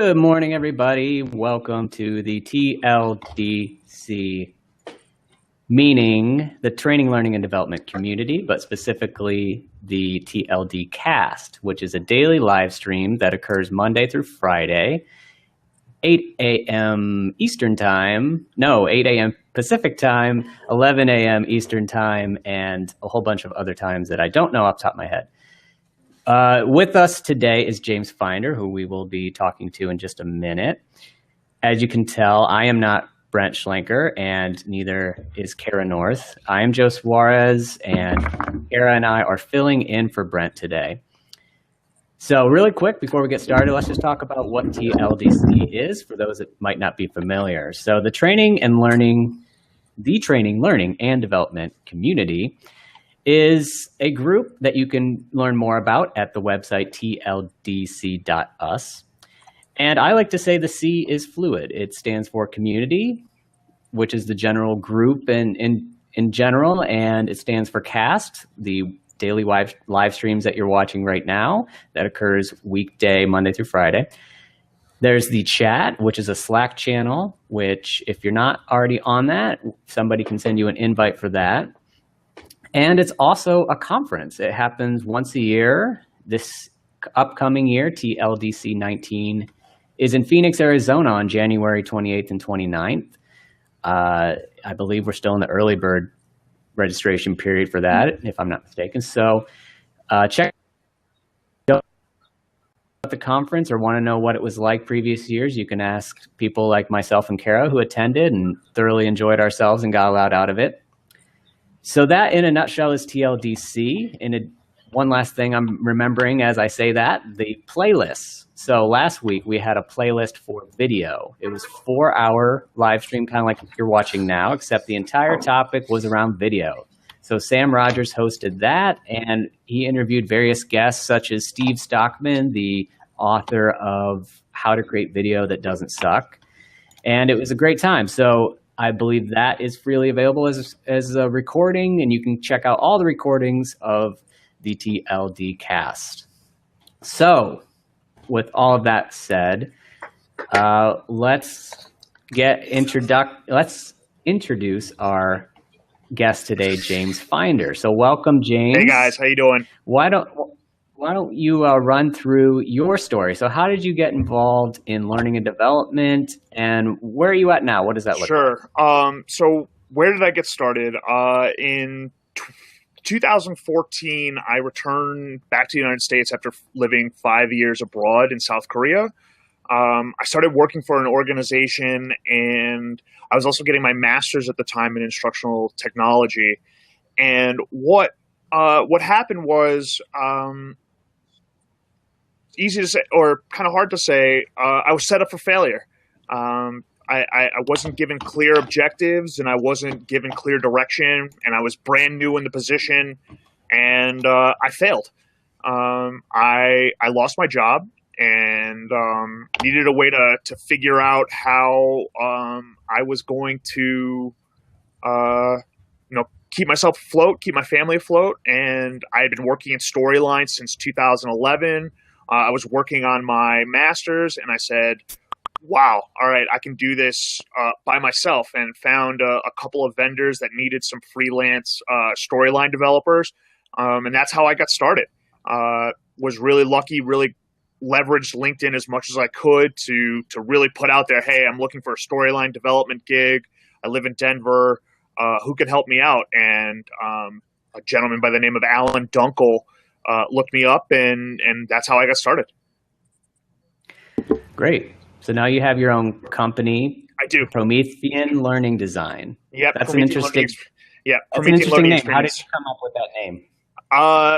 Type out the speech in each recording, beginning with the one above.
Good morning, everybody. Welcome to the TLDC, meaning the Training, Learning, and Development Community, but specifically the TLD Cast, which is a daily live stream that occurs Monday through Friday, 8 a.m. Eastern Time, 8 a.m. Pacific Time, 11 a.m. Eastern Time, and a whole bunch of other times that I don't know off the top of my head. With us today is James Finder, who we will be talking to in just a minute. As you can tell, I am not Brent Schlenker, and neither is Kara North. I am Joe Suarez, and Kara and I are filling in for Brent today. So really quick, before we get started, let's just talk about what TLDC is for those that might not be familiar. So the Training, Learning, and Development Community is a group that you can learn more about at the website tldc.us. And I like to say the C is fluid. It stands for community, which is the general group in general, and it stands for cast, the daily live streams that you're watching right now that occurs weekday, Monday through Friday. There's the chat, which is a Slack channel, which if you're not already on that, somebody can send you an invite for that. And it's also a conference. It happens once a year. This upcoming year, TLDC 19, is in Phoenix, Arizona on January 28th and 29th. I believe we're still in the early bird registration period for that, if I'm not mistaken. So check out the conference or want to know what it was like previous years. You can ask people like myself and Kara who attended and thoroughly enjoyed ourselves and got a lot out of it. So that, in a nutshell, is TLDC. One last thing I'm remembering as I say that, the playlists. So last week we had a playlist for video. It was a 4-hour live stream, kind of like you're watching now, except the entire topic was around video. So Sam Rogers hosted that, and he interviewed various guests such as Steve Stockman, the author of How to Create Video That Doesn't Suck. And it was a great time. So I believe that is freely available as a recording, and you can check out all the recordings of the TLD cast. So with all of that said, let's introduce our guest today, James Finder. So welcome, James. Hey guys, how you doing? Why don't you run through your story? So how did you get involved in learning and development, and where are you at now? What does that look like? Sure. So where did I get started? In 2014, I returned back to the United States after living 5 years abroad in South Korea. I started working for an organization, and I was also getting my master's at the time in instructional technology. And what happened was, easy to say or kind of hard to say, I was set up for failure. I wasn't given clear objectives, and I wasn't given clear direction, and I was brand new in the position, and I failed. I lost my job and needed a way to figure out how I was going to keep myself afloat, keep my family afloat. And I had been working in storylines since 2011. I was working on my master's, and I said, wow, all right, I can do this by myself, and found a couple of vendors that needed some freelance storyline developers. And that's how I got started. Was really lucky, really leveraged LinkedIn as much as I could to really put out there, hey, I'm looking for a storyline development gig. I live in Denver. Who could help me out? And a gentleman by the name of Alan Dunkel looked me up, and that's how I got started. Great. So now you have your own company. I do. Promethean Learning Design. Yep. That's an interesting. That's an interesting name. How did you come up with that name?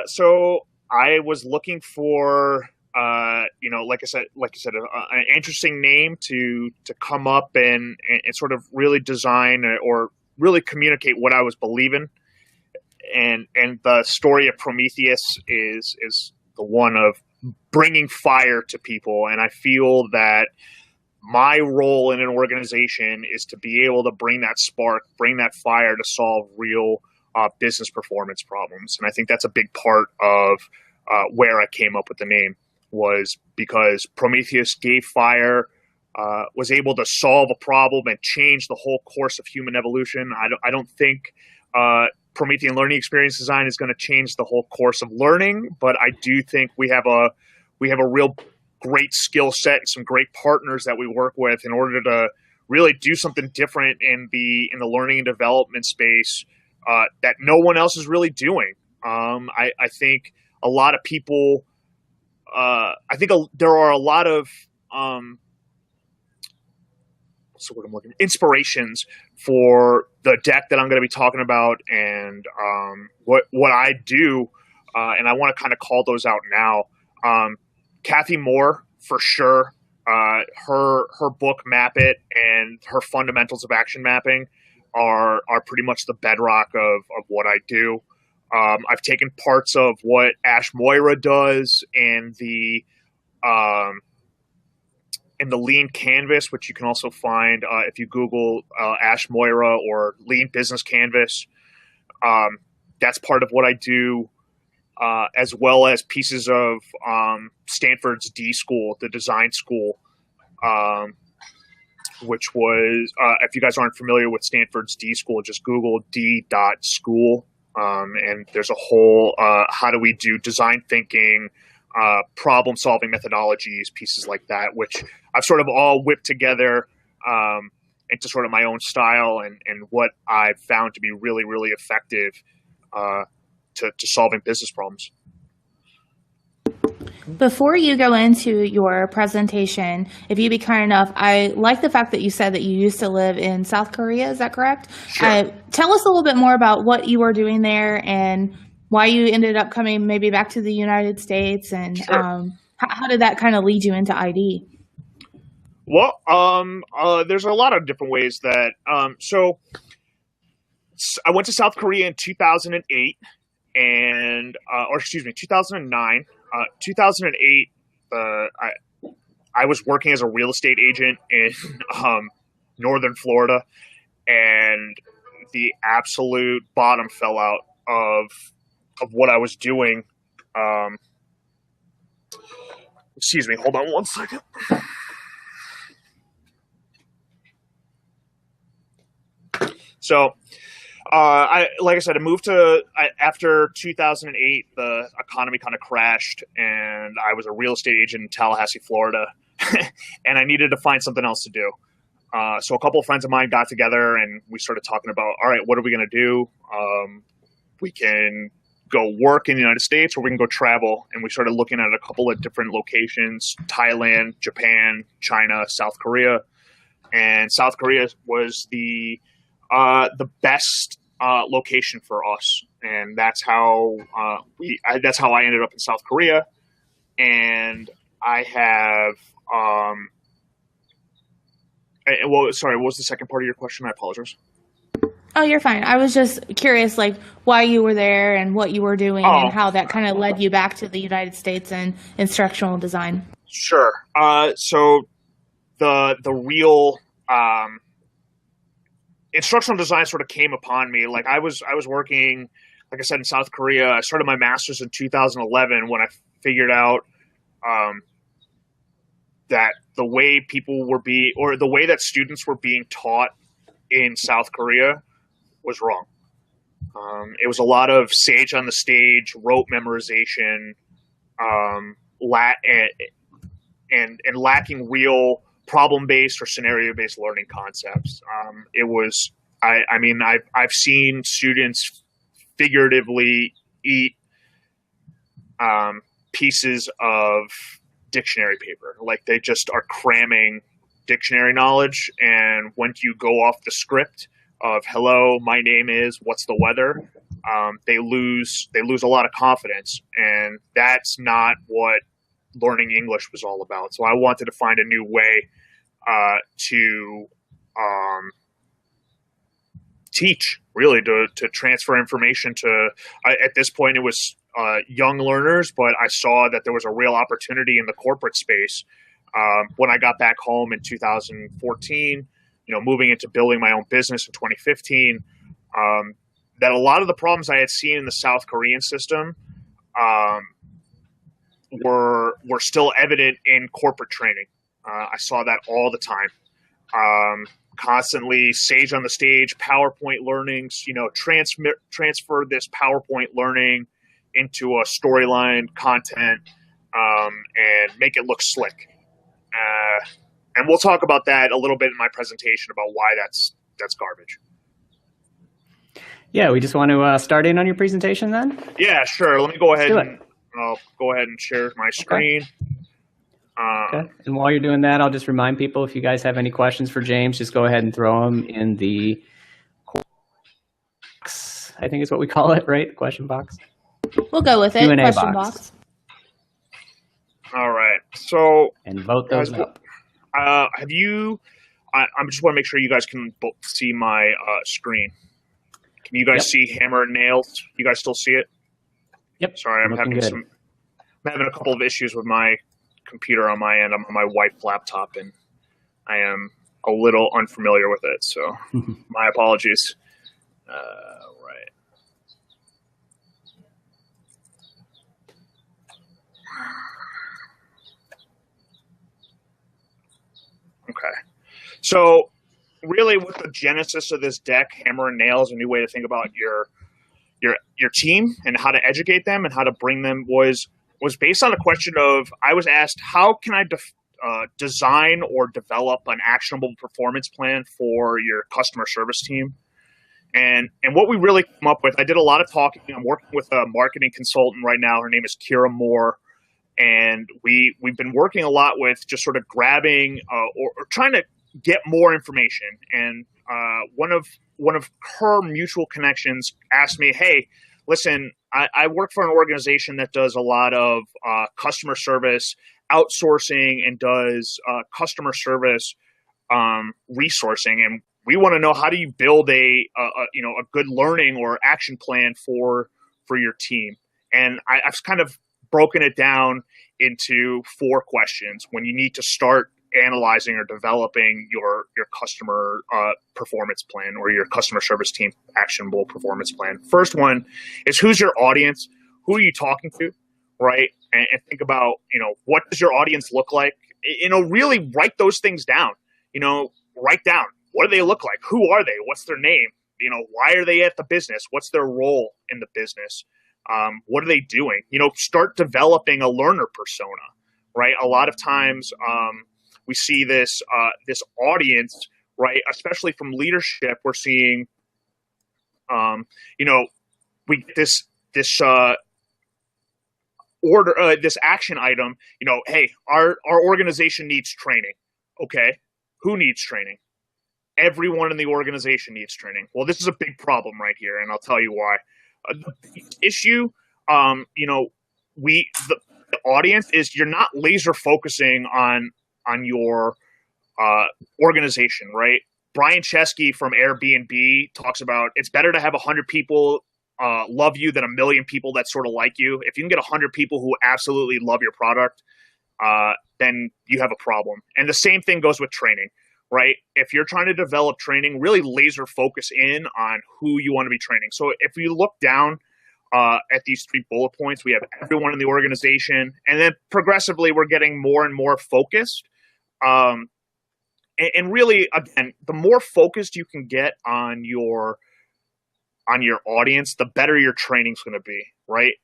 So I was looking for, like I said, an interesting name to come up and sort of really design or really communicate what I was believing. And the story of Prometheus is the one of bringing fire to people. And I feel that my role in an organization is to be able to bring that spark, bring that fire to solve real business performance problems. And I think that's a big part of where I came up with the name. was because Prometheus gave fire, was able to solve a problem and change the whole course of human evolution. I don't think Promethean learning experience design is going to change the whole course of learning, but I do think we have a real great skill set and some great partners that we work with in order to really do something different in the learning and development space that no one else is really doing. I think a lot of people. There are a lot of what's the word I'm looking? Inspirations for the deck that I'm going to be talking about, and what I do, and I want to kind of call those out now. Kathy Moore, for sure. Her book Map It and her fundamentals of action mapping are pretty much the bedrock of what I do. I've taken parts of what Ash Moira does and the Lean Canvas, which you can also find if you Google Ash Moira or Lean Business Canvas. That's part of what I do, as well as pieces of Stanford's D School, the design school, which was, if you guys aren't familiar with Stanford's D School, just Google d.school. And there's a whole how do we do design thinking, problem solving methodologies, pieces like that, which I've sort of all whipped together into sort of my own style and what I've found to be really, really effective to solving business problems. Before you go into your presentation, if you'd be kind enough, I like the fact that you said that you used to live in South Korea. Is that correct? Sure. Tell us a little bit more about what you were doing there and why you ended up coming maybe back to the United States, and Sure. How did that kind of lead you into ID? Well, there's a lot of different ways that. So I went to South Korea in 2008, or excuse me, 2009. 2008, I was working as a real estate agent in northern Florida, and the absolute bottom fell out of what I was doing. Excuse me, hold on one second. So, like I said, I moved after 2008. The economy kind of crashed, and I was a real estate agent in Tallahassee, Florida, and I needed to find something else to do. So a couple of friends of mine got together, and we started talking about, all right, what are we going to do? We can go work in the United States, or we can go travel. And we started looking at a couple of different locations: Thailand, Japan, China, South Korea. And South Korea was the best location for us, and that's how I ended up in South Korea. And I have well, sorry, what was the second part of your question? I apologize. Oh, you're fine. I was just curious, like, why you were there and what you were doing and how that kind of led you back to the United States and instructional design. Sure. So the real instructional design sort of came upon me. Like I was working, like I said, in South Korea. I started my master's in 2011 when I figured out that the way the way that students were being taught in South Korea was wrong. It was a lot of sage on the stage, rote memorization, and lacking real problem-based or scenario-based learning concepts. I've seen students figuratively eat pieces of dictionary paper. Like they just are cramming dictionary knowledge, and when you go off the script of "Hello, my name is," "What's the weather?" They lose a lot of confidence, and that's not what learning English was all about. So I wanted to find a new way to teach, really, to transfer information to. At this point, it was young learners, but I saw that there was a real opportunity in the corporate space. When I got back home in 2014, moving into building my own business in 2015, that a lot of the problems I had seen in the South Korean system were still evident in corporate training. I saw that all the time. Constantly sage on the stage, PowerPoint learnings, transfer this PowerPoint learning into a storyline content, and make it look slick. And we'll talk about that a little bit in my presentation about why that's garbage. Yeah, we just want to start in on your presentation then? Yeah, sure. Let me go ahead I'll go ahead and share my screen. Okay. And while you're doing that, I'll just remind people, if you guys have any questions for James, just go ahead and throw them in the box. I think is what we call it, right? Question box. We'll go with it. Q&A Question box. All right. So, and vote those up. I just want to make sure you guys can both see my screen. Can you guys see hammer and nails? You guys still see it? Yep. Sorry, I'm having a couple of issues with my computer on my end. I'm on my wife's laptop, and I am a little unfamiliar with it, so my apologies. Right. Okay. So really, with the genesis of this deck, hammer and nails, a new way to think about your team and how to educate them and how to bring them was based on a question of, I was asked, how can I design or develop an actionable performance plan for your customer service team? And what we really come up with, I did a lot of talking. I'm working with a marketing consultant right now. Her name is Kira Moore. And we've been working a lot with just sort of grabbing or trying to get more information. And one of her mutual connections asked me, hey, listen, I work for an organization that does a lot of customer service outsourcing and does customer service resourcing. And we want to know, how do you build a good learning or action plan for your team? And I've kind of broken it down into 4 questions when you need to start analyzing or developing your customer performance plan or your customer service team actionable performance plan. First one is, who's your audience? Who are you talking to, right? And think about, what does your audience look like? Really write those things down. Write down, what do they look like? Who are they? What's their name? Why are they at the business? What's their role in the business? What are they doing? Start developing a learner persona, right? A lot of times we see this audience, right? Especially from leadership, we're seeing, we get this this action item. Hey, our organization needs training. Okay, who needs training? Everyone in the organization needs training. Well, this is a big problem right here, and I'll tell you why. The issue, the audience is, you're not laser focusing on your organization, right? Brian Chesky from Airbnb talks about, it's better to have 100 people love you than 1 million people that sort of like you. If you can get 100 people who absolutely love your product, then you have a problem. And the same thing goes with training, right? If you're trying to develop training, really laser focus in on who you want to be training. So if you look down at these 3 bullet points, we have everyone in the organization, and then progressively we're getting more and more focused. And really, again, the more focused you can get on your audience, the better your training's going to be, right?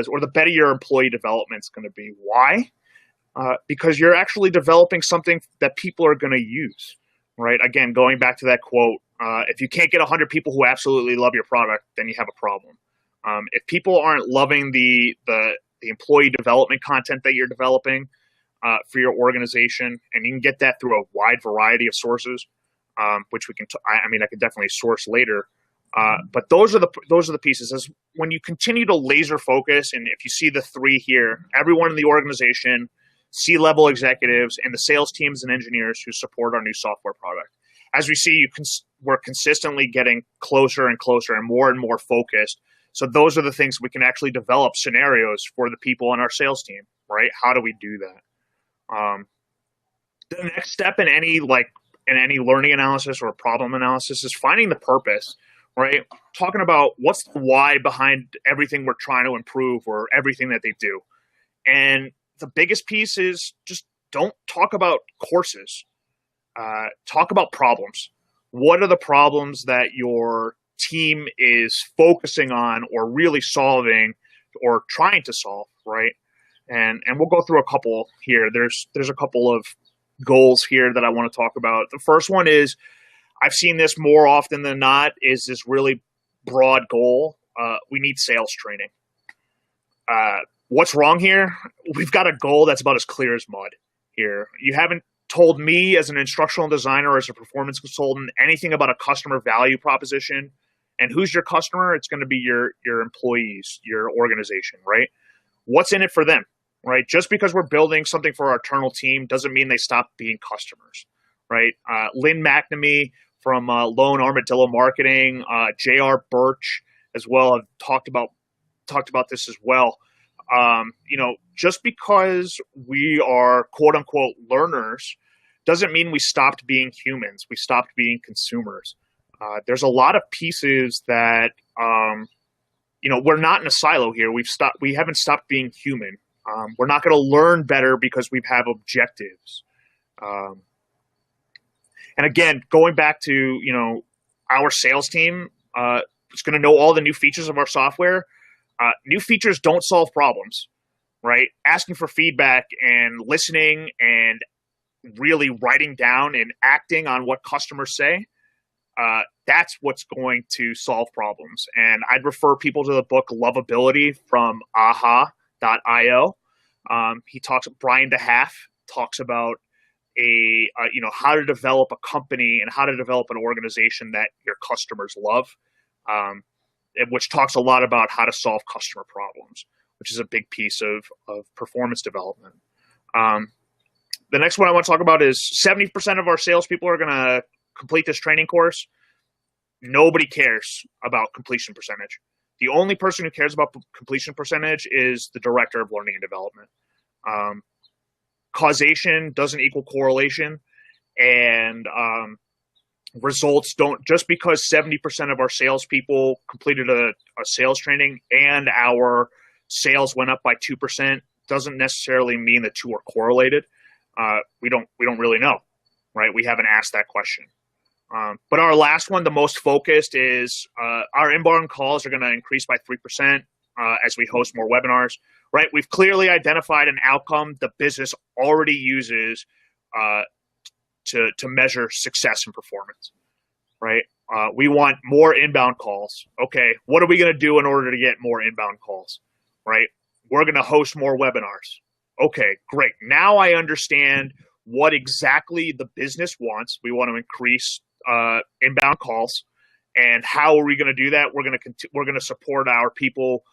Or the better your employee development's going to be. Why? Because you're actually developing something that people are going to use. Right. Again, going back to that quote, if you can't get 100 people who absolutely love your product, then you have a problem. If people aren't loving the employee development content that you're developing for your organization, and you can get that through a wide variety of sources, which we can. I could definitely source later. But those are the pieces. Is when you continue to laser focus, and if you see the 3 here, everyone in the organization, C-level executives, and the sales teams and engineers who support our new software product. As we see, we're consistently getting closer and closer and more focused. So those are the things we can actually develop scenarios for the people on our sales team, right? How do we do that? The next step in any learning analysis or problem analysis is finding the purpose, right? Talking about what's the why behind everything we're trying to improve or everything that they do. And the biggest piece is just don't talk about courses. Talk about problems. What are the problems that your team is focusing on or really solving or trying to solve, right? And we'll go through a couple here. There's a couple of goals here that I want to talk about. The first one is, I've seen this more often than not, is this really broad goal. We need sales training. What's wrong here? We've got a goal that's about as clear as mud here. You haven't told me as an instructional designer or as a performance consultant anything about a customer value proposition. And who's your customer? It's going to be your employees, your organization, right? What's in it for them, right? Just because we're building something for our internal team doesn't mean they stop being customers, right? Lynn McNamee from Lone Armadillo Marketing, J.R. Birch as well have talked about this as well. Just because we are quote unquote learners doesn't mean we stopped being humans. We stopped being consumers. There's a lot of pieces that, we're not in a silo here. We haven't stopped being human. We're not going to learn better because we have objectives. And again, going back to, our sales team, is going to know all the new features of our software. New features don't solve problems, right? Asking for feedback and listening and really writing down and acting on what customers say, that's what's going to solve problems. And I'd refer people to the book Lovability from aha.io. Brian DeHaff talks about how to develop a company and how to develop an organization that your customers love, which talks a lot about how to solve customer problems, which is a big piece of performance development. The next one I want to talk about is 70% of our salespeople are going to complete this training course. Nobody cares about completion percentage. The only person who cares about completion percentage is the director of learning and development. Causation doesn't equal correlation, and results don't. Just because 70% of our salespeople completed a sales training and our sales went up by 2% doesn't necessarily mean the two are correlated. We don't really know, right? We haven't asked that question. But our last one, the most focused, is our inbound calls are going to increase by 3% as we host more webinars, right? We've clearly identified an outcome the business already uses to measure success and performance, right? We want more inbound calls. Okay, what are we going to do in order to get more inbound calls, right? We're going to host more webinars. Okay, great. Now I understand what exactly the business wants. We want to increase inbound calls, and how are we going to do that? We're going to support our people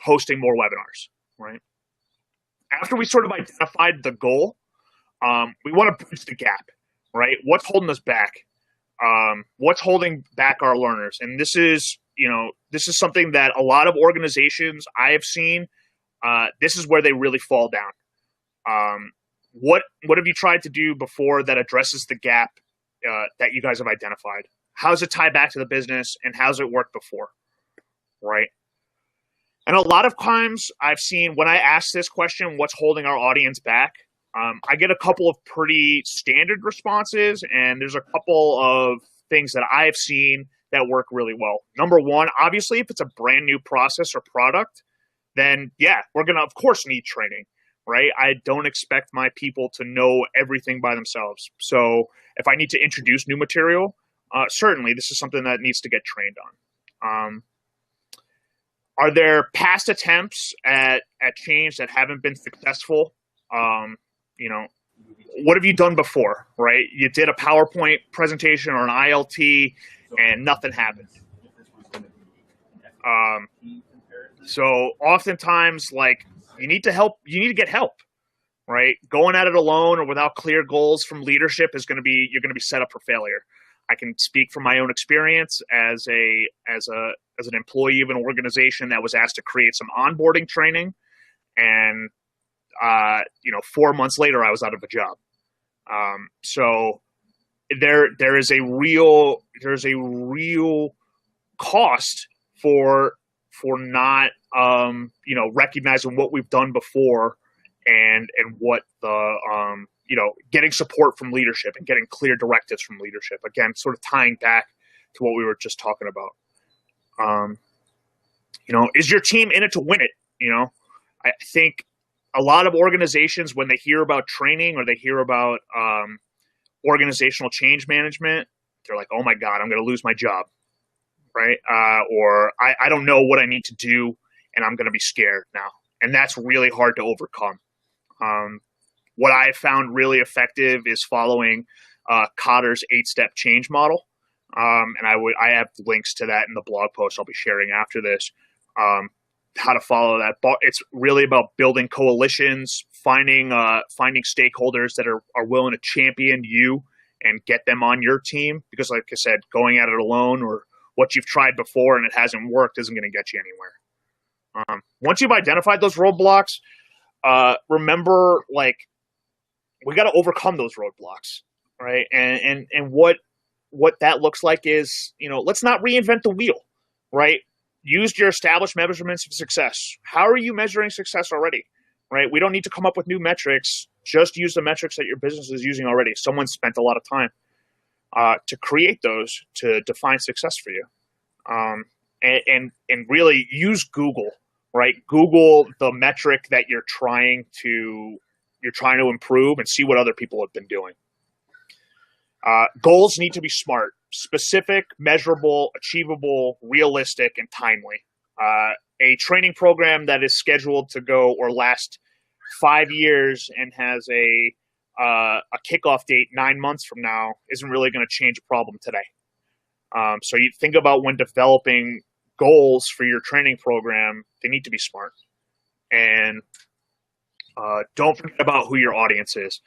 hosting more webinars, right? After we sort of identified the goal, we want to bridge the gap, right? What's holding us back? What's holding back our learners? And this is something that a lot of organizations I have seen. This is where they really fall down. What have you tried to do before that addresses the gap that you guys have identified? How does it tie back to the business, and how's it worked before, right? And a lot of times I've seen, when I ask this question, what's holding our audience back, I get a couple of pretty standard responses, and there's a couple of things that I've seen that work really well. Number one, obviously, if it's a brand new process or product, then yeah, we're going to, of course, need training, right? I don't expect my people to know everything by themselves. So if I need to introduce new material, certainly this is something that needs to get trained on. Are there past attempts at change that haven't been successful? What have you done before, right? You did a PowerPoint presentation or an ILT and nothing happened. So oftentimes, you need to get help, right? Going at it alone or without clear goals from leadership you're going to be set up for failure. I can speak from my own experience as an employee of an organization that was asked to create some onboarding training, and 4 months later I was out of a job. So there's a real cost for for not, recognizing what we've done before and what the, getting support from leadership and getting clear directives from leadership. Again, sort of tying back to what we were just talking about. Is your team in it to win it? I think a lot of organizations, when they hear about training or they hear about organizational change management, they're like, oh my God, I'm going to lose my job, right? Or I don't know what I need to do, and I'm going to be scared now. And that's really hard to overcome. What I found really effective is following Kotter's 8-step change model. And I have links to that in the blog post I'll be sharing after this. How to follow that. It's really about building coalitions, finding stakeholders that are willing to champion you and get them on your team. Because like I said, going at it alone or what you've tried before and it hasn't worked isn't going to get you anywhere. Once you've identified those roadblocks, remember, we got to overcome those roadblocks, right? And what that looks like is, let's not reinvent the wheel, right? Use your established measurements of success. How are you measuring success already, right? We don't need to come up with new metrics. Just use the metrics that your business is using already. Someone spent a lot of time to create those to define success for you. And really use Google, right? Google the metric that you're trying to improve and see what other people have been doing. Goals need to be SMART: specific, measurable, achievable, realistic, and timely. A training program that is scheduled to go or last 5 years and has a kickoff date 9 months from now isn't really going to change a problem today. So you think about when developing goals for your training program, they need to be SMART. And don't forget about who your audience is.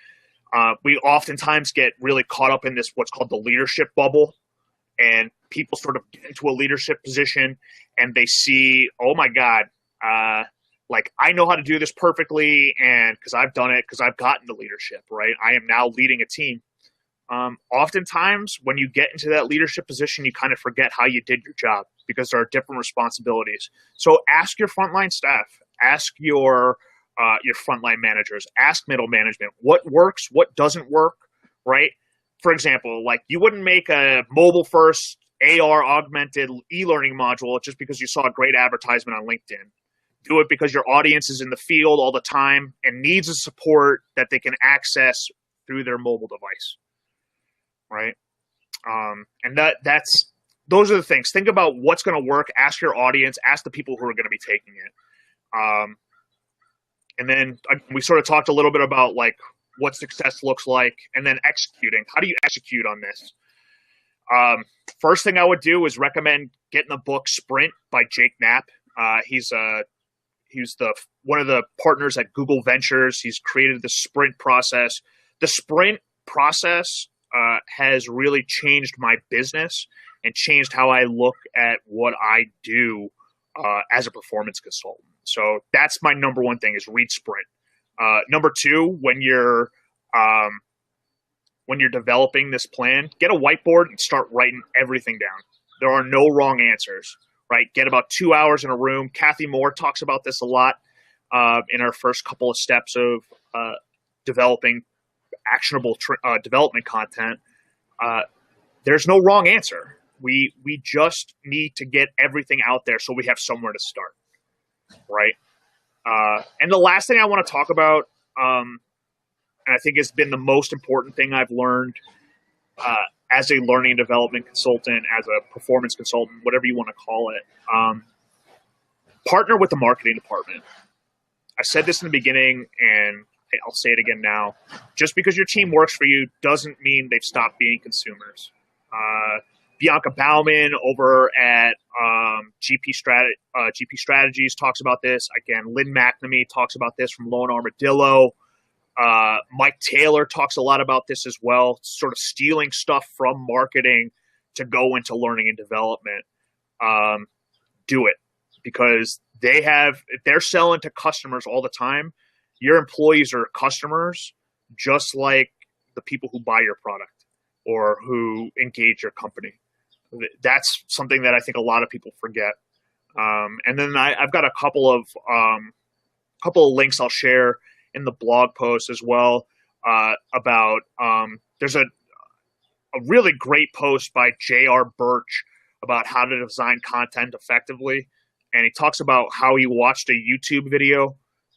We oftentimes get really caught up in this, what's called the leadership bubble, and people sort of get into a leadership position and they see, oh my God, I know how to do this perfectly, and because I've done it, because I've gotten to leadership, right? I am now leading a team. Oftentimes when you get into that leadership position, you kind of forget how you did your job because there are different responsibilities. So ask your frontline staff, ask your frontline managers, ask middle management, what works, what doesn't work, right? For example, you wouldn't make a mobile first AR augmented e-learning module just because you saw a great advertisement on LinkedIn. Do it because your audience is in the field all the time and needs a support that they can access through their mobile device, right? And those are the things. Think about what's going to work. Ask your audience. Ask the people who are going to be taking it. And then we sort of talked a little bit about what success looks like, and then executing. How do you execute on this? First thing I would do is recommend getting the book Sprint by Jake Knapp. He's one of the partners at Google Ventures. He's created the Sprint process. The Sprint process has really changed my business and changed how I look at what I do as a performance consultant. So that's my number one thing, is read Sprint. Number two, when you're developing this plan, get a whiteboard and start writing everything down. There are no wrong answers, right? Get about 2 hours in a room. Kathy Moore talks about this a lot in our first couple of steps of developing actionable development content. There's no wrong answer. We just need to get everything out there so we have somewhere to start, right? And the last thing I want to talk about, and I think has been the most important thing I've learned as a learning and development consultant, as a performance consultant, whatever you want to call it, partner with the marketing department. I said this in the beginning, and I'll say it again now. Just because your team works for you doesn't mean they've stopped being consumers. Bianca Bauman over at GP Strategies talks about this. Again, Lynn McNamee talks about this from Lone Armadillo. Mike Taylor talks a lot about this as well, sort of stealing stuff from marketing to go into learning and development. Do it, because they're selling to customers all the time. Your employees are customers, just like the people who buy your product or who engage your company. That's something that I think a lot of people forget. And then I've got a couple of links I'll share in the blog post as well about there's a really great post by J.R. Birch about how to design content effectively, and he talks about how he watched a YouTube video,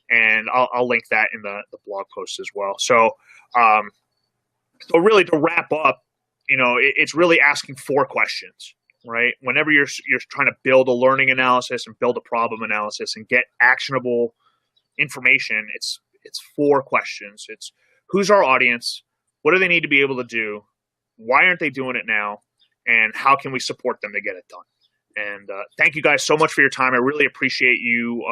and I'll link that in the blog post as well. So really to wrap up, it's really asking 4 questions, right? Whenever you're trying to build a learning analysis and build a problem analysis and get actionable information, it's 4 questions. It's who's our audience? What do they need to be able to do? Why aren't they doing it now? And how can we support them to get it done? And thank you guys so much for your time. I really appreciate you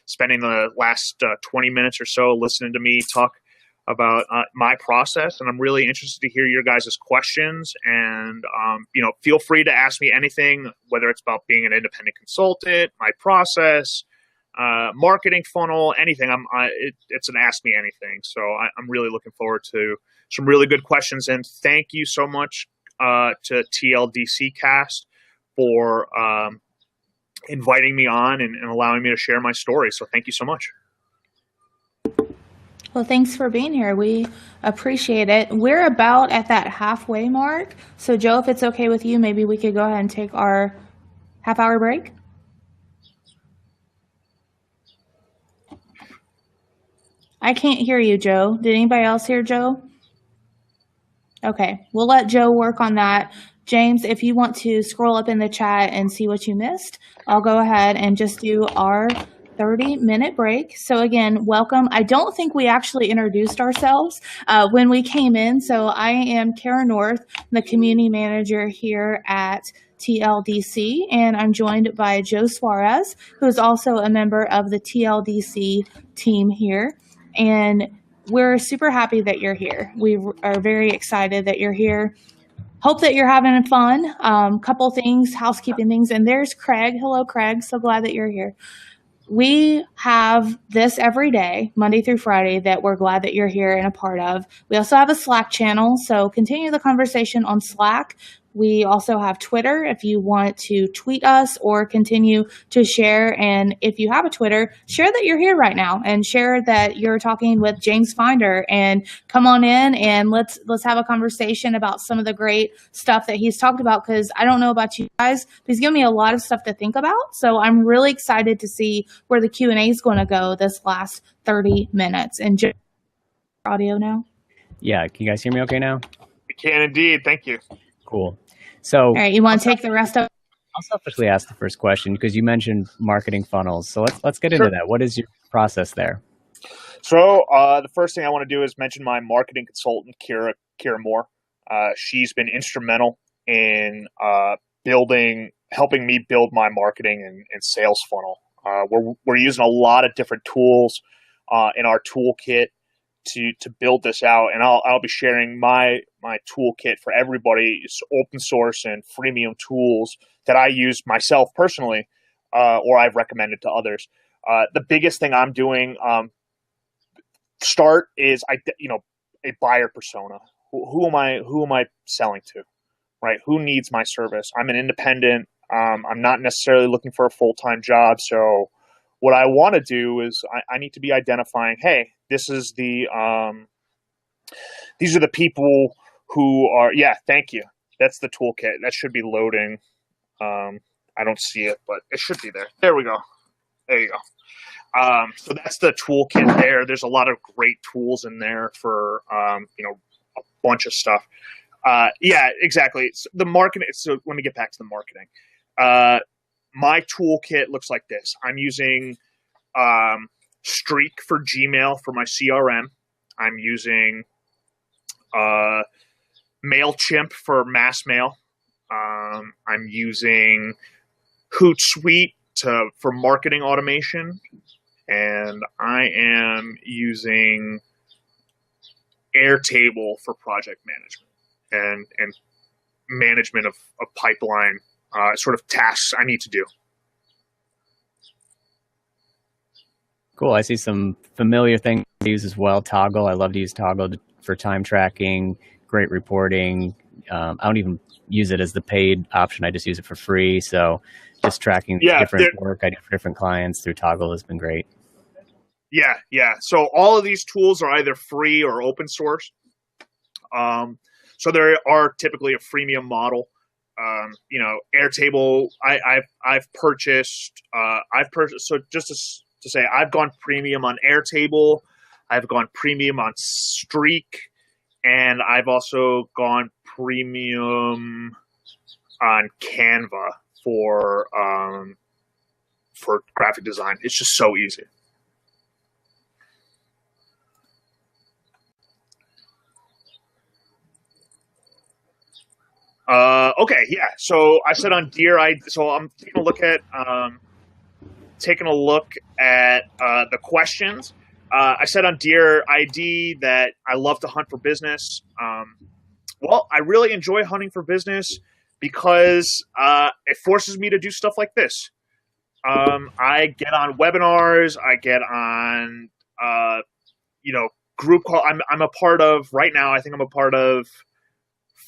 spending the last 20 minutes or so listening to me talk about my process. And I'm really interested to hear your guys' questions. And, feel free to ask me anything, whether it's about being an independent consultant, my process, marketing funnel, anything. It's an ask me anything. So I'm really looking forward to some really good questions. And thank you so much to TLDC Cast for inviting me on and allowing me to share my story. So thank you so much. Well, thanks for being here. We appreciate it. We're about at that halfway mark. So Joe, if it's okay with you, maybe we could go ahead and take our half-hour break. I can't hear you, Joe. Did anybody else hear Joe? Okay, we'll let Joe work on that. James, if you want to scroll up in the chat and see what you missed, I'll go ahead and just do our 30-minute break. So again, welcome. I don't think we actually introduced ourselves when we came in. So I am Kara North, the community manager here at TLDC, and I'm joined by Joe Suarez, who is also a member of the TLDC team here. And we're super happy that you're here. We are very excited that you're here. Hope that you're having fun. Couple things, housekeeping things. And there's Craig. Hello, Craig. So glad that you're here. We have this every day, Monday through Friday, that we're glad that you're here and a part of. We also have a Slack channel, so continue the conversation on Slack. We also have Twitter if you want to tweet us or continue to share. And if you have a Twitter, share that you're here right now and share that you're talking with James Finder, and come on in and let's have a conversation about some of the great stuff that he's talked about, because I don't know about you guys, but he's given me a lot of stuff to think about. So I'm really excited to see where the Q&A is going to go this last 30 minutes. And audio now? Yeah, can you guys hear me okay now? We can indeed. Thank you. Cool. So, all right, you want to take the rest of? I'll selfishly ask the first question because you mentioned marketing funnels. So let's get into that. What is your process there? So the first thing I want to do is mention my marketing consultant, Kira Moore. She's been instrumental in helping me build my marketing and sales funnel. We're using a lot of different tools in our toolkit to build this out, and I'll be sharing my toolkit for everybody. It's open source and freemium tools that I use myself personally, or I've recommended to others. The biggest thing I'm doing start is a buyer persona. Who am I selling to, right? Who needs my service? I'm an independent. I'm not necessarily looking for a full-time job, so what I want to do is I need to be identifying, hey, this is these are the people who are, thank you. That's the toolkit. That should be loading. I don't see it, but it should be there. There we go. There you go. So that's the toolkit there. There's a lot of great tools in there for, a bunch of stuff. Yeah, exactly. So the marketing. So let me get back to the marketing. My toolkit looks like this. I'm using Streak for Gmail for my CRM. I'm using MailChimp for mass mail. I'm using Hootsuite for marketing automation. And I am using Airtable for project management and management of pipeline sort of tasks I need to do. Cool. I see some familiar things to use as well. Toggle. I love to use Toggle for time tracking, great reporting. I don't even use it as the paid option. I just use it for free. So just tracking Yeah, different work I do for different clients through Toggle has been great. Yeah. So all of these tools are either free or open source. So there are typically a freemium model. Airtable, I've purchased. So just to say, I've gone premium on Airtable. I've gone premium on Streak, and I've also gone premium on Canva for graphic design. It's just so easy. Okay, yeah. So I said on Deer, so I'm taking a look at the questions. I said on Deer ID that I love to hunt for business. Well, I really enjoy hunting for business because it forces me to do stuff like this. I get on webinars. I get on, group call. I'm a part of right now. I think I'm a part of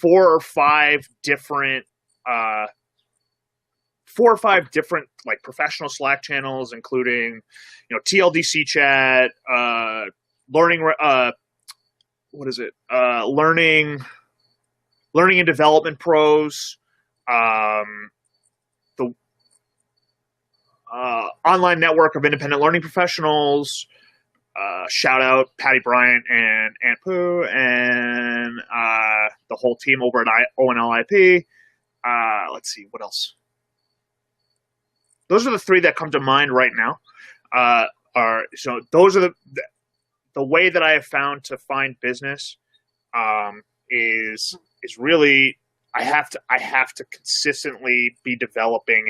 4 or 5 different like professional Slack channels, including, TLDC chat, learning, learning and development pros, the online network of independent learning professionals. Shout out Patty Bryant and Aunt Pooh and the whole team over at ONLIP. Let's see, what else? Those are the 3 that come to mind right now. So those are the way that I have found to find business is really I have to consistently be developing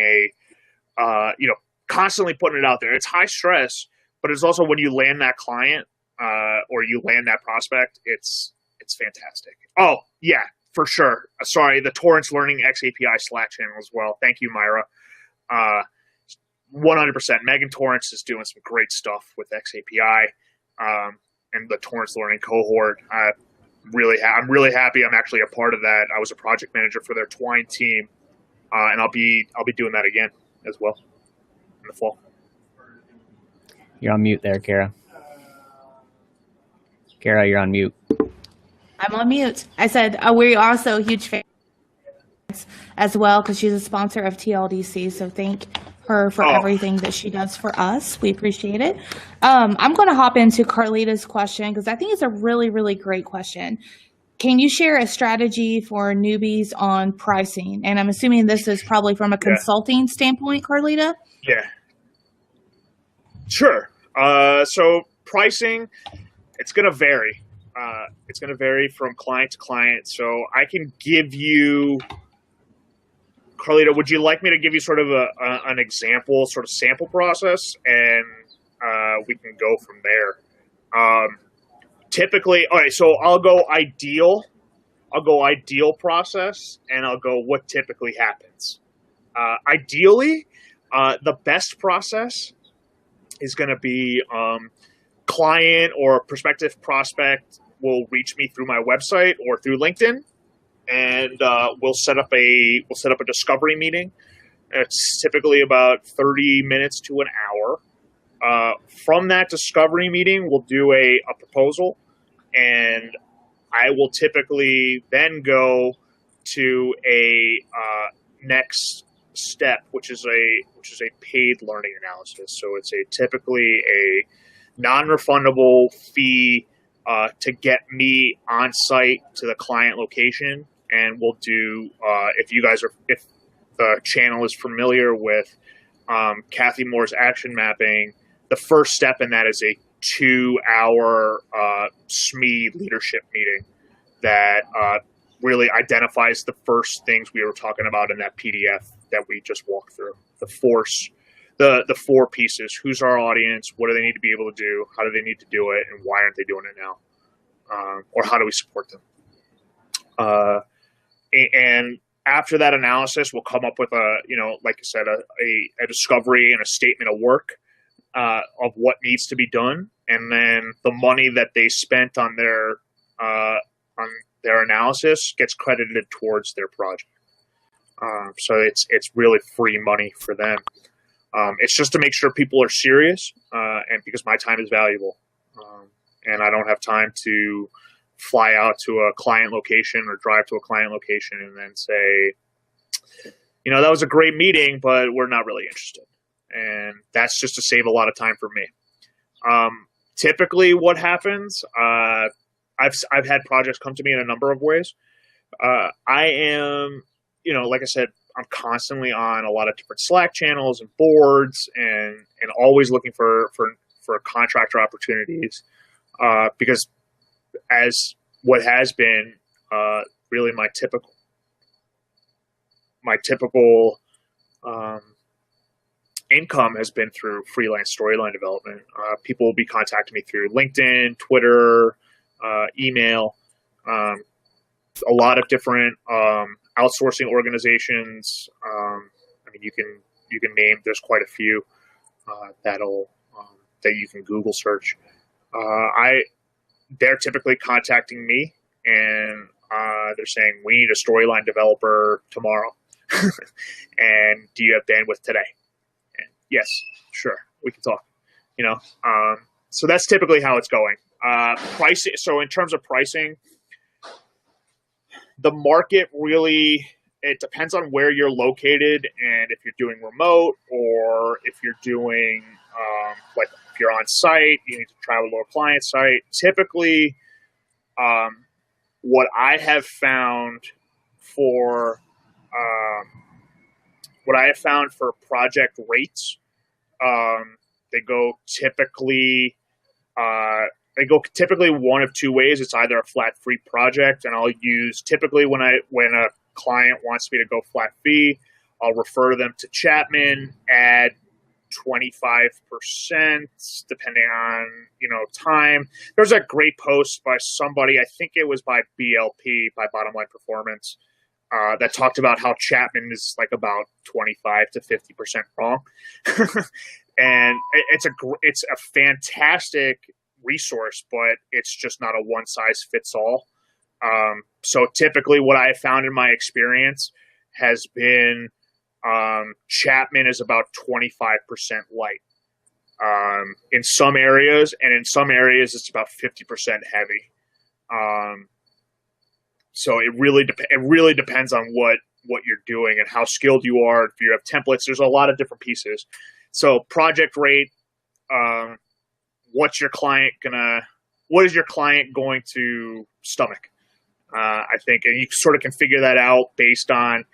constantly putting it out there. It's high stress, but it's also when you land that client or you land that prospect, it's fantastic. Oh yeah, for sure. Sorry, the Torrance Learning XAPI Slack channel as well. Thank you, Myra. 100%. Megan Torrance is doing some great stuff with XAPI and the Torrance Learning cohort. I'm really happy. I'm actually a part of that. I was a project manager for their Twine team, and I'll be doing that again as well in the fall. You're on mute there, Kara. Kara, you're on mute. I'm on mute. I said we're also huge fans as well because she's a sponsor of TLDC. So thank her for everything that she does for us. We appreciate it. I'm going to hop into Carlita's question because I think it's a really, really great question. Can you share a strategy for newbies on pricing? And I'm assuming this is probably from a consulting standpoint, Carlita? Yeah. Sure. So pricing, it's going to vary. It's going to vary from client to client. So I can give you, Carlita, would you like me to give you sort of an example, sort of sample process, and we can go from there. Typically, all right, so I'll go ideal process, and I'll go what typically happens. Ideally, the best process is going to be client or prospective prospect will reach me through my website or through LinkedIn, and we'll set up a discovery meeting. It's typically about 30 minutes to an hour. From that discovery meeting, we'll do a proposal, and I will typically then go to a next step, which is a paid learning analysis. So it's typically a non-refundable fee to get me on site to the client location, and we'll do if the channel is familiar with Kathy Moore's action mapping, the first step in that is a 2-hour SME leadership meeting that really identifies the first things we were talking about in that PDF that we just walked through. The 4 pieces: who's our audience, what do they need to be able to do, how do they need to do it, and why aren't they doing it now, or how do we support them? And after that analysis, we'll come up with like I said, a discovery and a statement of work of what needs to be done, and then the money that they spent on their analysis gets credited towards their project. So it's really free money for them. It's just to make sure people are serious, and because my time is valuable, and I don't have time to fly out to a client location or drive to a client location and then say, that was a great meeting, but we're not really interested. And that's just to save a lot of time for me. Typically what happens, I've had projects come to me in a number of ways. I am, like I said, I'm constantly on a lot of different Slack channels and boards and always looking for contractor opportunities, because as what has been really my typical income has been through freelance storyline development. People will be contacting me through LinkedIn, Twitter, email, a lot of different outsourcing organizations. You can name. There's quite a few that you can Google search. They're typically contacting me, and they're saying, we need a storyline developer tomorrow. And do you have bandwidth today? And yes, sure, we can talk. So that's typically how it's going. Pricing. So in terms of pricing, the market really, it depends on where you're located and if you're doing remote or if you're doing like if you're on site, you need to travel to a client site. Typically, what I have found for project rates, they go typically one of two ways. It's either a flat fee project, and I'll use typically when a client wants me to go flat fee, I'll refer them to Chapman, add 25% depending on time. There's a great post by somebody, I think it was by BLP, by Bottom Line Performance, that talked about how Chapman is like about 25 to 50% wrong. And it's a fantastic resource, but it's just not a one size fits all. So typically what I have found in my experience has been Chapman is about 25% light in some areas, and in some areas it's about 50% heavy. So it really depends on what you're doing and how skilled you are. If you have templates, there's a lot of different pieces. So project rate, what is your client going to stomach? I think, and you sort of can figure that out based on,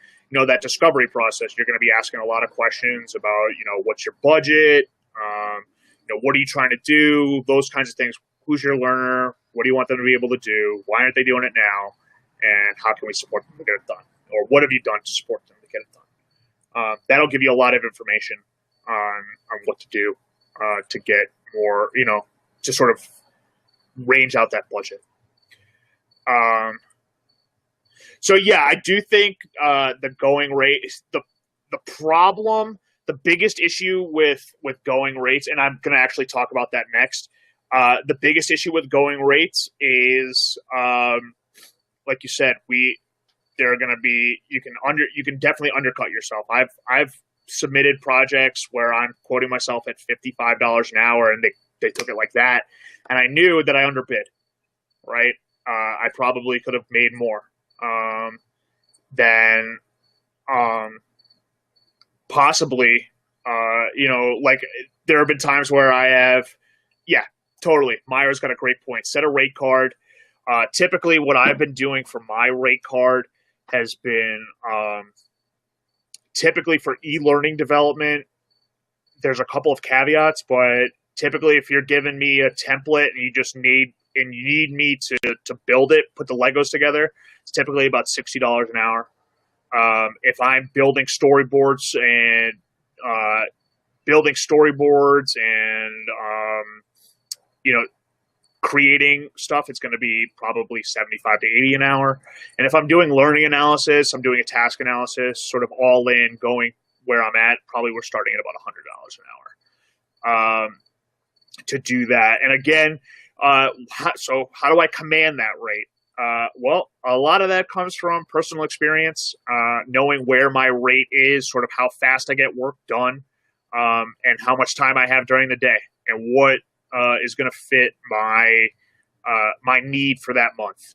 that discovery process. You're going to be asking a lot of questions about, what's your budget? What are you trying to do? Those kinds of things. Who's your learner? What do you want them to be able to do? Why aren't they doing it now? And how can we support them to get it done? Or what have you done to support them to get it done? That'll give you a lot of information on what to do to get more, to sort of range out that budget. So yeah, I do think the going rate is the problem. The biggest issue with going rates, and I'm going to actually talk about that next. The biggest issue with going rates is, like you said, there are going to be you can definitely undercut yourself. I've submitted projects where I'm quoting myself at $55 an hour, and they took it like that, and I knew that I underbid. Right, I probably could have made more than possibly. Like there have been times where I have, totally. Myra's got a great point. Set a rate card. Typically, what I've been doing for my rate card has been typically for e-learning development. There's a couple of caveats, but typically, if you're giving me a template and you need me to build it, put the Legos together, it's typically about $60 an hour. If I'm building storyboards and creating stuff, it's going to be probably 75 to 80 an hour. And if I'm doing learning analysis, I'm doing a task analysis, sort of all in, going where I'm at, probably we're starting at about $100 an hour to do that. And again, so how do I command that rate? Well, a lot of that comes from personal experience, knowing where my rate is, sort of how fast I get work done, and how much time I have during the day, and what is going to fit my need for that month,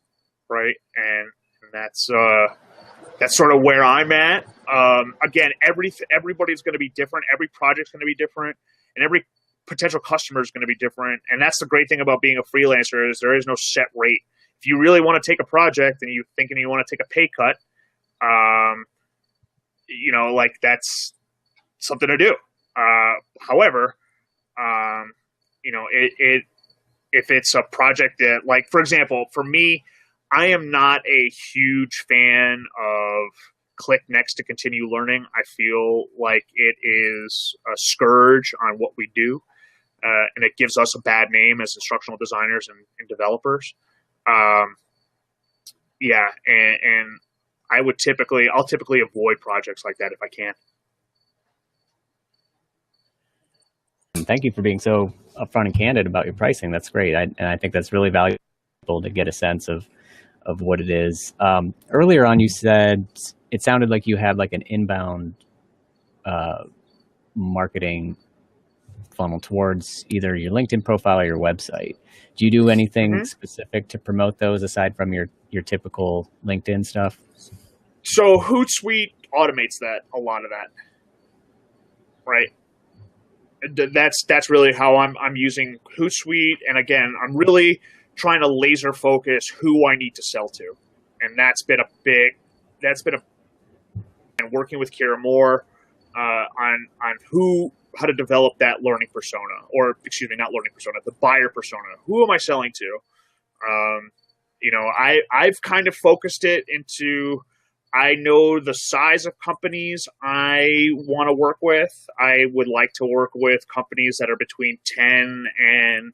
right? And that's sort of where I'm at. Again, everybody's going to be different. Every project's going to be different, and every potential customer is going to be different. And that's the great thing about being a freelancer is there is no set rate. If you really want to take a project and you're thinking you want to take a pay cut, like that's something to do. However, if it's a project that, like, for example, for me, I am not a huge fan of click next to continue learning. I feel like it is a scourge on what we do, and it gives us a bad name as instructional designers and developers. And I'll typically avoid projects like that if I can. Thank you for being so upfront and candid about your pricing. That's great. And I think that's really valuable to get a sense of what it is. Earlier on, you said it sounded like you had like an inbound marketing funnel towards either your LinkedIn profile or your website. Do you do anything specific to promote those aside from your typical LinkedIn stuff? So Hootsuite automates a lot of that, right? That's really how I'm using Hootsuite. And again, I'm really trying to laser focus who I need to sell to. And and working with Kira Moore on how to develop that learning persona, or excuse me, not learning persona, the buyer persona. Who am I selling to? I've kind of focused it into, I know the size of companies I want to work with. I would like to work with companies that are between 10 and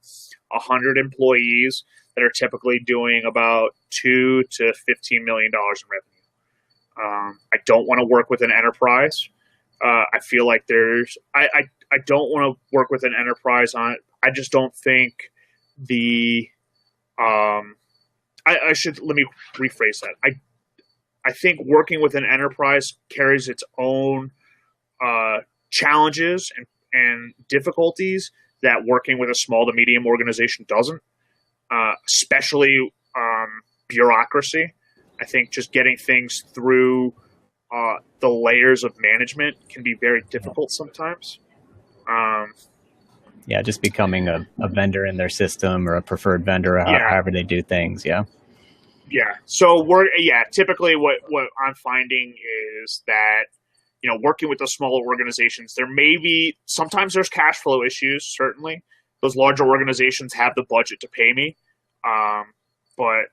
100 employees that are typically doing about $2 to $15 million in revenue. I don't want to work with an enterprise. I feel like I don't want to work with an enterprise on it. I just don't think let me rephrase that. I think working with an enterprise carries its own challenges and difficulties that working with a small to medium organization doesn't, especially bureaucracy. I think just getting things through the layers of management can be very difficult sometimes. Just becoming a vendor in their system or a preferred vendor, however they do things. Yeah. So typically what I'm finding is that, working with those smaller organizations, sometimes there's cash flow issues. Certainly those larger organizations have the budget to pay me. But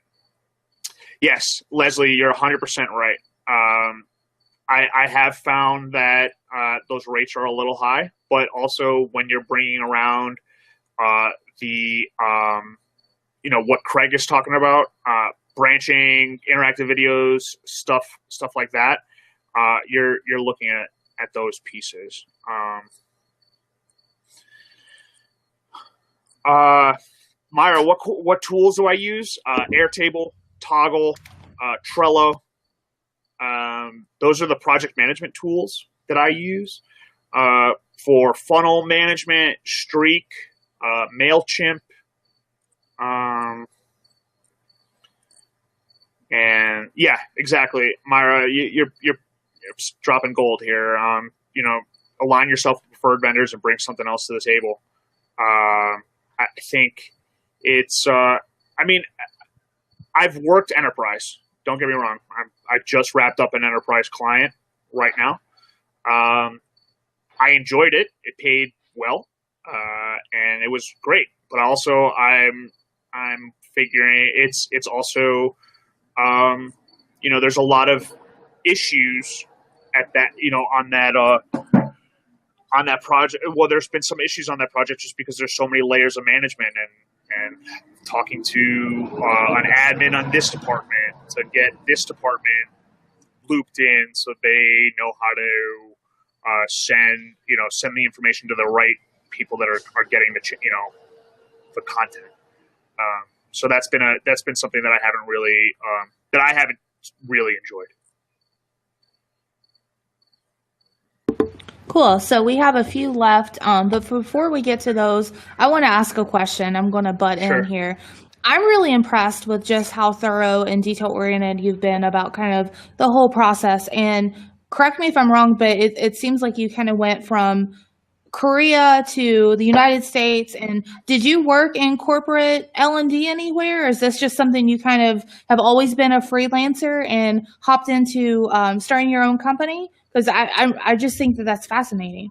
yes, Leslie, you're 100% right. I have found that those rates are a little high, but also when you're bringing around what Craig is talking about, branching, interactive videos, stuff like that, you're looking at those pieces. Myra, what tools do I use? Airtable, Toggle, Trello. Those are the project management tools that I use for funnel management. Streak, MailChimp, and yeah, exactly, Myra. You're dropping gold here. Align yourself with preferred vendors and bring something else to the table. I think it's. I've worked enterprise. Don't get me wrong. I just wrapped up an enterprise client right now. I enjoyed it. It paid well, and it was great. But also, I'm figuring it's also, there's a lot of issues at that, on that project. Well, there's been some issues on that project just because there's so many layers of management and talking to an admin on this department to get this department looped in so they know how to send the information to the right people that are getting the content. So that's been something that I haven't really enjoyed. Cool. So we have a few left, but before we get to those, I want to ask a question. I'm going to butt Sure. in here. I'm really impressed with just how thorough and detail-oriented you've been about kind of the whole process. And correct me if I'm wrong, but it seems like you kind of went from Korea to the United States. And did you work in corporate L&D anywhere? Or is this just something you kind of have always been a freelancer and hopped into starting your own company? Because I just think that that's fascinating.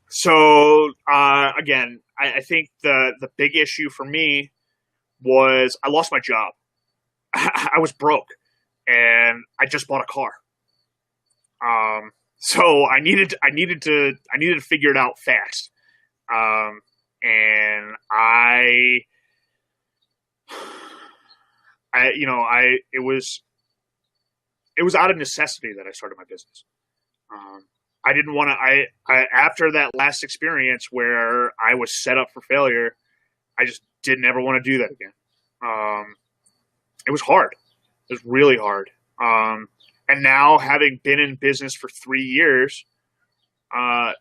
So again, I think the big issue for me was I lost my job. I was broke, and I just bought a car. So I needed to figure it out fast. And it was out of necessity that I started my business. I didn't want to, after that last experience where I was set up for failure, I just didn't ever want to do that again. It was hard. It was really hard. And now, having been in business for 3 years, there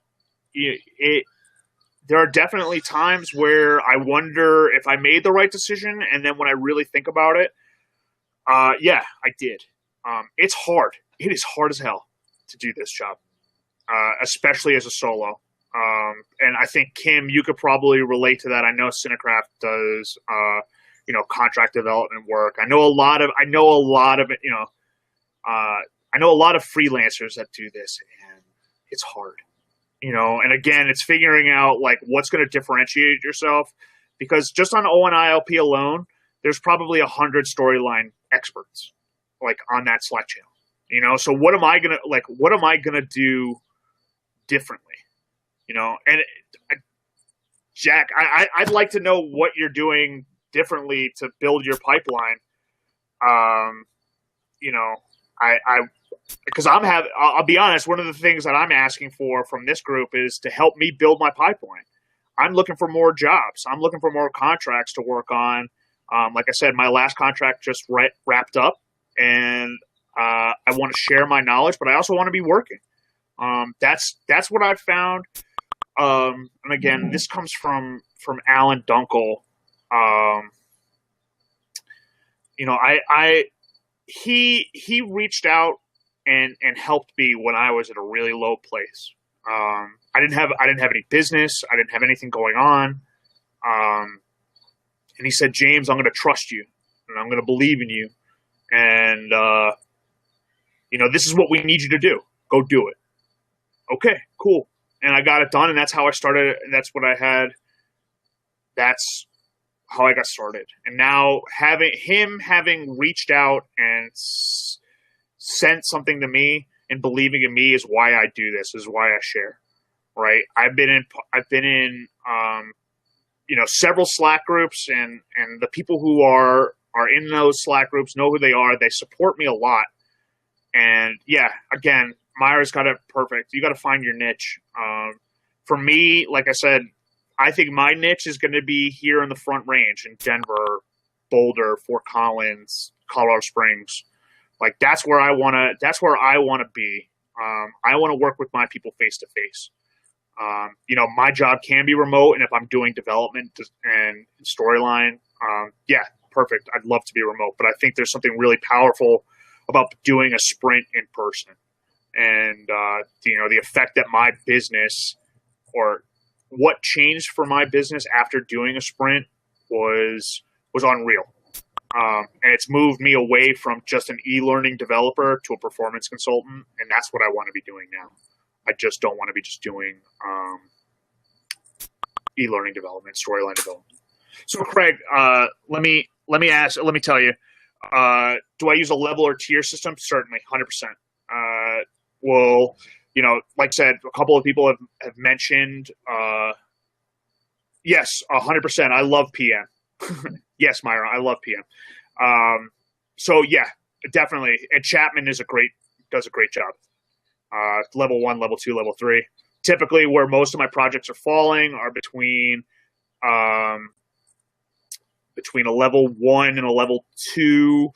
are definitely times where I wonder if I made the right decision. And then when I really think about it, yeah, I did. It's hard. It is hard as hell to do this job, especially as a solo. And I think, Kim, you could probably relate to that. I know Cinecraft does, contract development work. I know a lot of freelancers that do this, and it's hard, and again, it's figuring out like what's going to differentiate yourself, because just on O&ILP alone, there's probably 100 storyline experts like on that Slack channel, so what am I going to do differently, and Jack, I'd like to know what you're doing differently to build your pipeline. Because I'll be honest, one of the things that I'm asking for from this group is to help me build my pipeline. I'm looking for more jobs. I'm looking for more contracts to work on. Like I said, my last contract just wrapped up, and I want to share my knowledge, but I also want to be working. That's what I've found. And again, this comes from Alan Dunkel. He reached out and helped me when I was at a really low place. I didn't have any business. I didn't have anything going on. And he said, James, I'm going to trust you, and I'm going to believe in you. And, this is what we need you to do. Go do it. Okay, cool. And I got it done, and that's how I started. And that's what I had. That's how I got started. And now having reached out and sent something to me and believing in me is why I do this, is why I share, right? I've been in several Slack groups, and the people who are in those Slack groups know who they are. They support me a lot. And yeah, again, Myra's got it perfect. You got to find your niche. For me, like I said, I think my niche is going to be here in the Front Range in Denver, Boulder, Fort Collins, Colorado Springs. Like that's where I want to be. I want to work with my people face to face. My job can be remote, and if I'm doing development and storyline, yeah, perfect. I'd love to be remote, but I think there's something really powerful about doing a sprint in person, and the effect that my business, or what changed for my business after doing a sprint was unreal. And it's moved me away from just an e-learning developer to a performance consultant, and that's what I want to be doing now. I just don't want to be just doing e-learning development, storyline development. So, Craig, let me tell you, do I use a level or tier system? Certainly, 100%. Well, like I said, a couple of people have mentioned, yes, 100%. I love PM. Yes, Myra, I love PM. So yeah, definitely. And Chapman does a great job. Level 1, level 2, level 3. Typically where most of my projects are falling are between, between a level 1 and a level 2.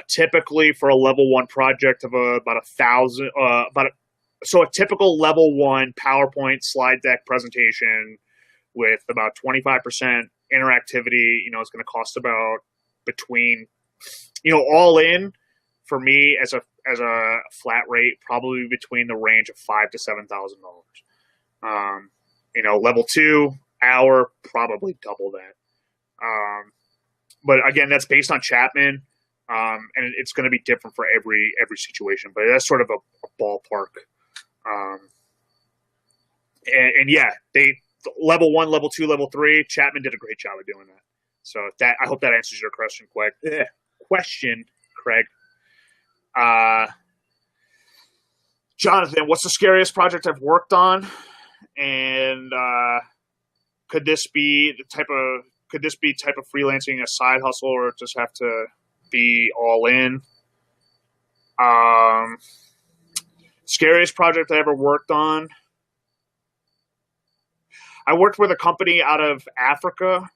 Typically for a level 1 project of about 1,000, so a typical level 1 PowerPoint slide deck presentation with about 25% interactivity, is going to cost about between, all in for me as a flat rate, probably between the range of $5,000 to $7,000. Level 2 hour, probably double that. But again, that's based on Chapman. And it's going to be different for every situation, but that's sort of a ballpark. And yeah, they level 1, level 2, level 3. Chapman did a great job of doing that. So I hope that answers your question, Craig. Jonathan, what's the scariest project I've worked on? And could this be type of freelancing a side hustle, or just have to be all in? Scariest project I ever worked on. I worked with a company out of Africa,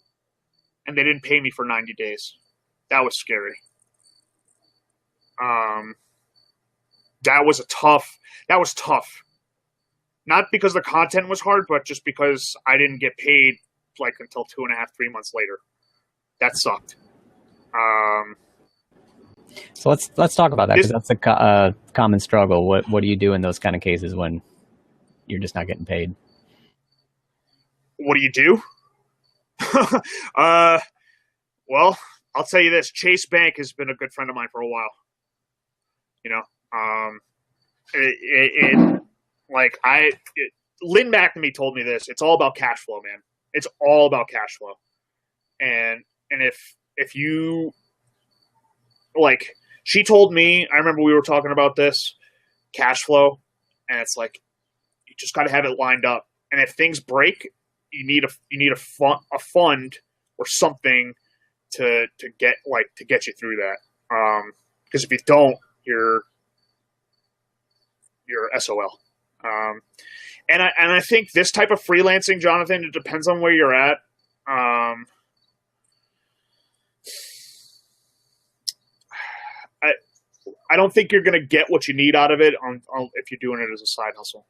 and they didn't pay me for 90 days. That was scary. That was tough. Not because the content was hard, but just because I didn't get paid until 2.5, 3 months later. That sucked. So let's talk about that, because that's a common struggle. What do you do in those kind of cases when you're just not getting paid? What do you do? Well, I'll tell you this: Chase Bank has been a good friend of mine for a while. Lynn McNamee told me this. It's all about cash flow, man. It's all about cash flow. And if you she told me, I remember we were talking about this cash flow, and it's you just got to have it lined up. And if things break, you need a fund or something to get you through that. Because if you don't, you're SOL. And I think this type of freelancing, Jonathan, it depends on where you're at. I don't think you're going to get what you need out of it if you're doing it as a side hustle.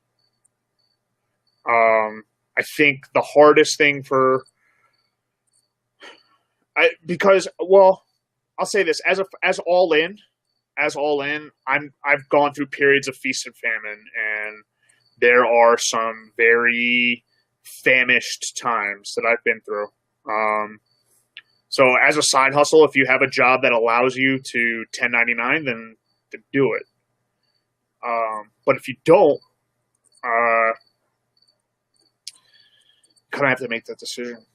I think the hardest thing I'll say this, as all in, I've gone through periods of feast and famine, and there are some very famished times that I've been through. So as a side hustle, if you have a job that allows you to 1099, then do it. But if you don't, kind of have to make that decision.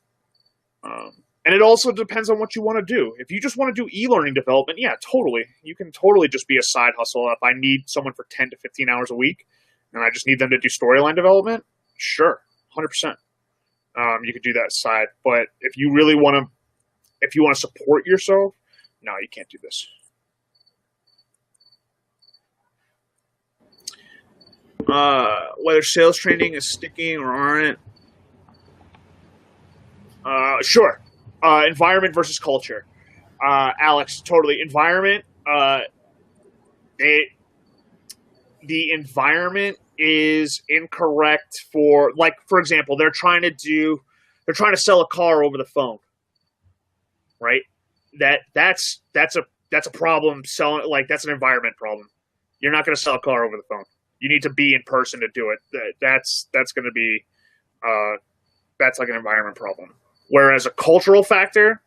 And it also depends on what you want to do. If you just want to do e-learning development, yeah, totally. You can totally just be a side hustle. If I need someone for 10 to 15 hours a week, and I just need them to do storyline development, sure, 100%. You could do that side. But if you really want to support yourself, no, you can't do this. Whether sales training is sticking or aren't. Sure. Environment versus culture. Alex, totally. Environment. The environment is incorrect for example, they're trying to sell a car over the phone, right? That's a problem. Selling that's an environment problem. You're not going to sell a car over the phone. You need to be in person to do it. That's going to be that's an environment problem. Whereas a cultural factor,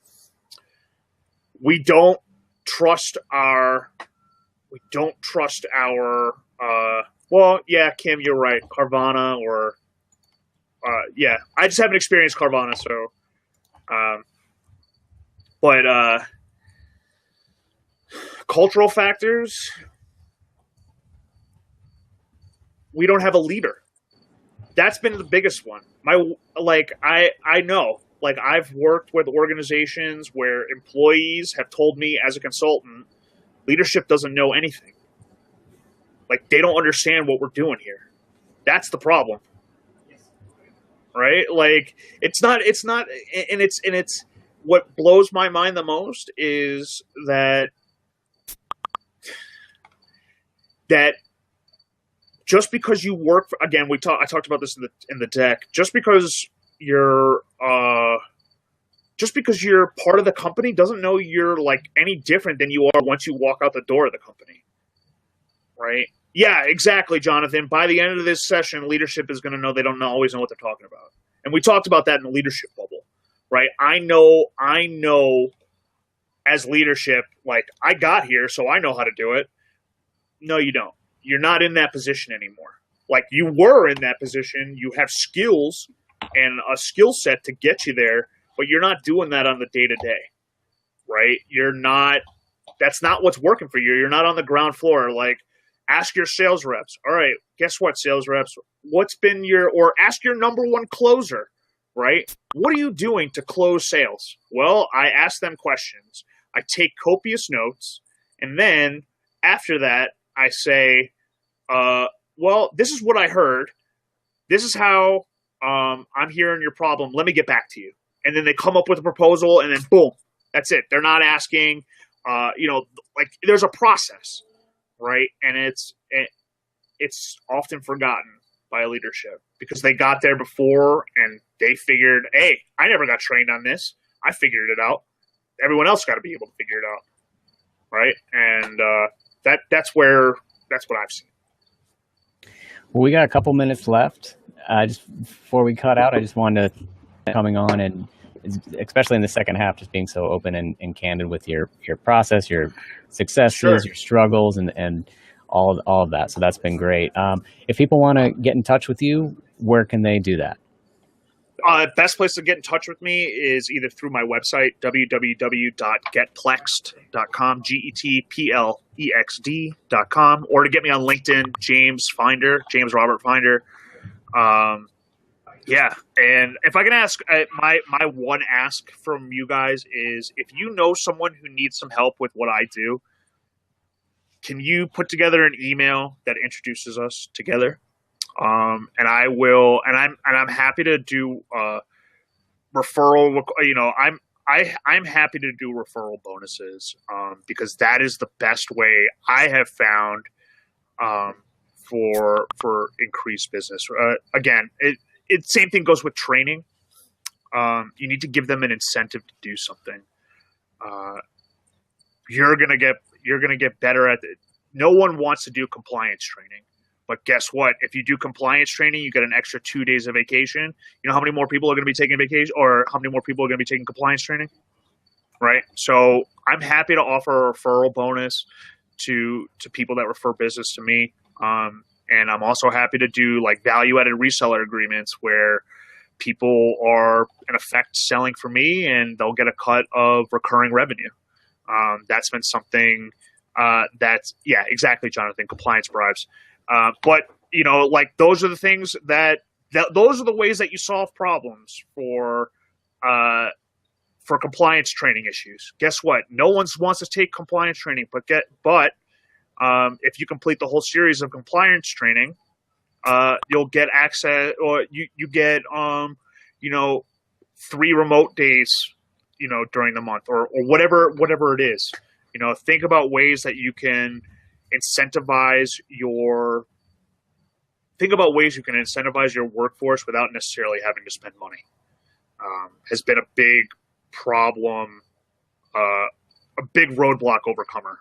we don't trust our well, yeah, Kim, you're right. Carvana or yeah, I just haven't experienced Carvana, so but cultural factors, we don't have a leader. That's been the biggest one. I know. I've worked with organizations where employees have told me as a consultant, leadership doesn't know anything. They don't understand what we're doing here. That's the problem. Right? It's not, and what blows my mind the most is that just because you work for, again, I talked about this in the deck. Just because you're part of the company doesn't know you're like any different than you are once you walk out the door of the company, right? Yeah, exactly, Jonathan. By the end of this session, leadership is going to know they don't always know what they're talking about, and we talked about that in the leadership bubble, right? I know, as leadership, like I got here, so I know how to do it. No, you don't. You're not in that position anymore. Like you were in that position. You have skills and a skill set to get you there, but you're not doing that on the day-to-day, right? That's not what's working for you. You're not on the ground floor. Like, ask your sales reps. All right, guess what, sales reps? Or ask your number one closer, right? What are you doing to close sales? Well, I ask them questions. I take copious notes, and then after that, I say, well, this is what I heard. This is how I'm hearing your problem. Let me get back to you. And then they come up with a proposal, and then boom, that's it. They're not asking, like there's a process, right? And it's often forgotten by leadership because they got there before and they figured, hey, I never got trained on this. I figured it out. Everyone else got to be able to figure it out, right? And that's what I've seen. Well, we got a couple minutes left. Just before we cut out, I just wanted to coming on and especially in the second half, just being so open and candid with your process, your successes, Sure. your struggles, and all of that. So that's been great. If people want to get in touch with you, where can they do that? Best place to get in touch with me is either through my website, www.getplexed.com, GETPLEXD.com, or to get me on LinkedIn, James Robert Finder. Yeah, and if I can ask, my one ask from you guys is, if you know someone who needs some help with what I do, can you put together an email that introduces us together? And I will, and I'm happy to do referral. I'm happy to do referral bonuses because that is the best way I have found for increased business. Again, it same thing goes with training. You need to give them an incentive to do something. You're gonna get better at it. No one wants to do compliance training. But guess what? If you do compliance training, you get an extra 2 days of vacation. You know how many more people are going to be taking vacation, or how many more people are going to be taking compliance training? Right? So I'm happy to offer a referral bonus to people that refer business to me. And I'm also happy to do like value-added reseller agreements where people are in effect selling for me and they'll get a cut of recurring revenue. That's been something yeah, exactly, Jonathan, compliance bribes. But like those are the things those are the ways that you solve problems for compliance training issues. Guess what? No one wants to take compliance training, but if you complete the whole series of compliance training, you'll get access, or you get 3 remote days, during the month, or whatever it is. Think about ways that you can incentivize your workforce without necessarily having to spend money. Has been a big problem, a big roadblock overcomer.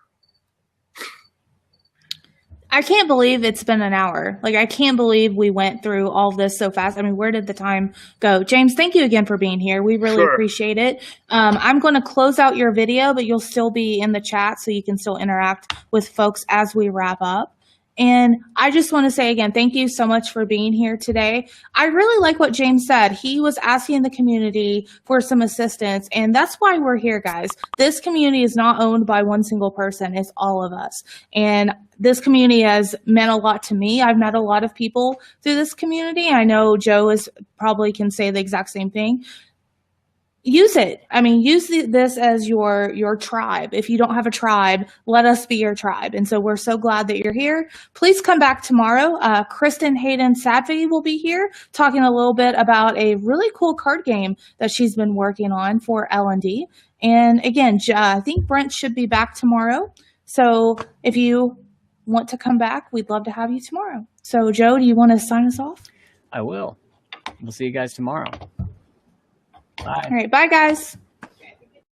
I can't believe it's been an hour. Like, I can't believe we went through all this so fast. I mean, where did the time go? James, thank you again for being here. We really appreciate it. I'm going to close out your video, but you'll still be in the chat so you can still interact with folks as we wrap up. And I just want to say again, thank you so much for being here today. I really like what James said. He was asking the community for some assistance, and that's why we're here, guys. This community is not owned by one single person. It's all of us. And this community has meant a lot to me. I've met a lot of people through this community. I know Joe probably can say the exact same thing. use it. I mean, use this as your tribe. If you don't have a tribe, let us be your tribe. And so we're so glad that you're here. Please come back tomorrow. Kristen Hayden Sadvey will be here talking a little bit about a really cool card game that she's been working on for L&D. And again, I think Brent should be back tomorrow. So if you want to come back, we'd love to have you tomorrow. So Joe, do you want to sign us off? I will. We'll see you guys tomorrow. Bye. All right. Bye, guys.